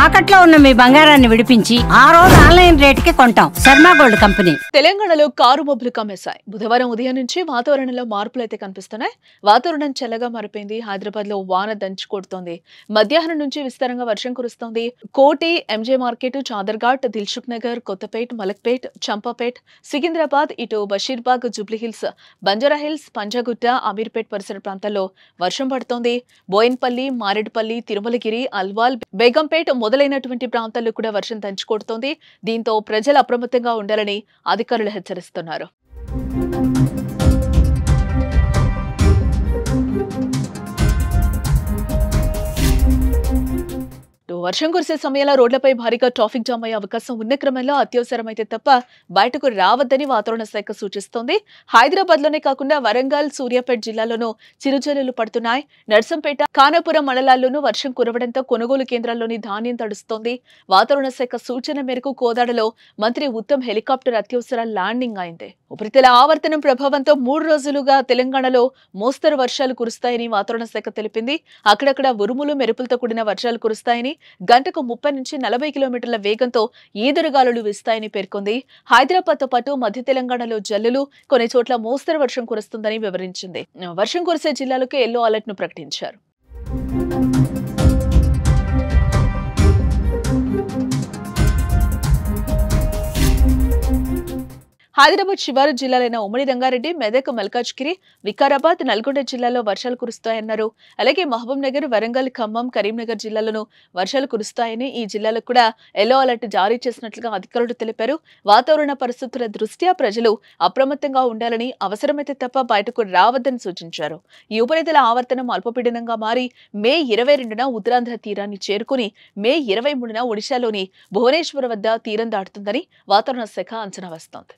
తాకట్లో ఉన్న మీ బంగారాన్ని విడిపించి ఆ రోజు ఆన్లైన్ రేటుకి కొంటాం. Sharma gold company. తెలంగాణలో కారు మబ్బులు కమ్మేశాయి. బుధవారం ఉదయం నుంచి వాతావరణంలో మార్పులు అయితే కనిపిస్తున్నాయి. వాతావరణం చల్లగా మారిపోయింది. హైదరాబాద్ లో వాన దంచి కొడుతోంది. మధ్యాహ్నం నుంచి విస్తారంగా వర్షం కురుస్తోంది. కోటి, ఎంజే మార్కెట్, చాదర్ఘాట్, దిల్సుఖ్ నగర్, కొత్తపేట్, మలక్పేట్, చంపాపేట్, సికింద్రాబాద్, ఇటు బషీర్బాగ్, జూబ్లీహిల్స్, బంజారాహిల్స్, పంజాగుట్ట, అమీర్పేట్ పరిసర ప్రాంతాల్లో వర్షం పడుతోంది. బోయిన్పల్లి, మారేడుపల్లి, తిరుమలగిరి, అల్వాల్, బేగంపేట్ మొదలైనటువంటి ప్రాంతాల్లో కూడా వర్షం దంచుకొడుతోంది. దీంతో ప్రజలు అప్రమత్తంగా ఉండాలని అధికారులు హెచ్చరిస్తున్నారు. వర్షం కురిసే సమయంలో రోడ్లపై భారీగా ట్రాఫిక్ జామ్ అయ్యే అవకాశం ఉన్న క్రమంలో అత్యవసరమైతే తప్ప బయటకు రావద్దని వాతావరణ శాఖ సూచిస్తోంది. హైదరాబాద్ లోనే కాకుండా వరంగల్, సూర్యాపేట జిల్లాల్లోనూ చిరుజల్లులు పడుతున్నాయి. నర్సంపేట, ఖానాపురం మండలాల్లోనూ వర్షం కురవడంతో కొనుగోలు కేంద్రాల్లోని ధాన్యం తడుస్తోంది. వాతావరణ శాఖ సూచన మేరకు కోదాడలో మంత్రి ఉత్తమ్ హెలికాప్టర్ అత్యవసర ల్యాండింగ్ అయింది. ఉపరితల ఆవర్తనం ప్రభావంతో 3 రోజులుగా తెలంగాణలో మోస్తరు వర్షాలు కురుస్తాయని వాతావరణ శాఖ తెలిపింది. అక్కడక్కడ ఉరుములు, మెరుపులతో కూడిన వర్షాలు కురుస్తాయని, గంటకు 30 నుంచి 40 కిలోమీటర్ల వేగంతో ఈదురుగాలులు వీస్తాయని పేర్కొంది. హైదరాబాద్ తో పాటు మధ్య తెలంగాణలో జల్లులు, కొన్ని చోట్ల మోస్తరు వర్షం కురుస్తుందని వివరించింది. వర్షం కురిసే జిల్లాలకు ఎల్లో అలర్ట్ ను ప్రకటించారు. హైదరాబాద్ శివారు జిల్లాలైన ఉమ్మడి రంగారెడ్డి, మెదక్, మల్కాజ్గిరి, వికారాబాద్, నల్గొండ జిల్లాల్లో వర్షాలు కురుస్తాయన్నారు. అలాగే మహబూబ్ నగర్, వరంగల్, ఖమ్మం, కరీంనగర్ జిల్లాలను వర్షాలు కురుస్తాయని, ఈ జిల్లాలకు కూడా ఎల్లో అలర్ట్ జారీ చేసినట్లుగా అధికారులు తెలిపారు. వాతావరణ పరిస్థితుల దృష్ట్యా ప్రజలు అప్రమత్తంగా ఉండాలని, అవసరమైతే తప్ప బయటకు రావద్దని సూచించారు. ఈ ఉపరితల ఆవర్తనం అల్పపీడనంగా మారి మే 22న ఉత్తరాంధ్ర తీరాన్ని చేరుకుని మే 23న ఒడిశాలోని భువనేశ్వర్ వద్ద తీరం దాటుతుందని వాతావరణ శాఖ అంచనా వేస్తోంది.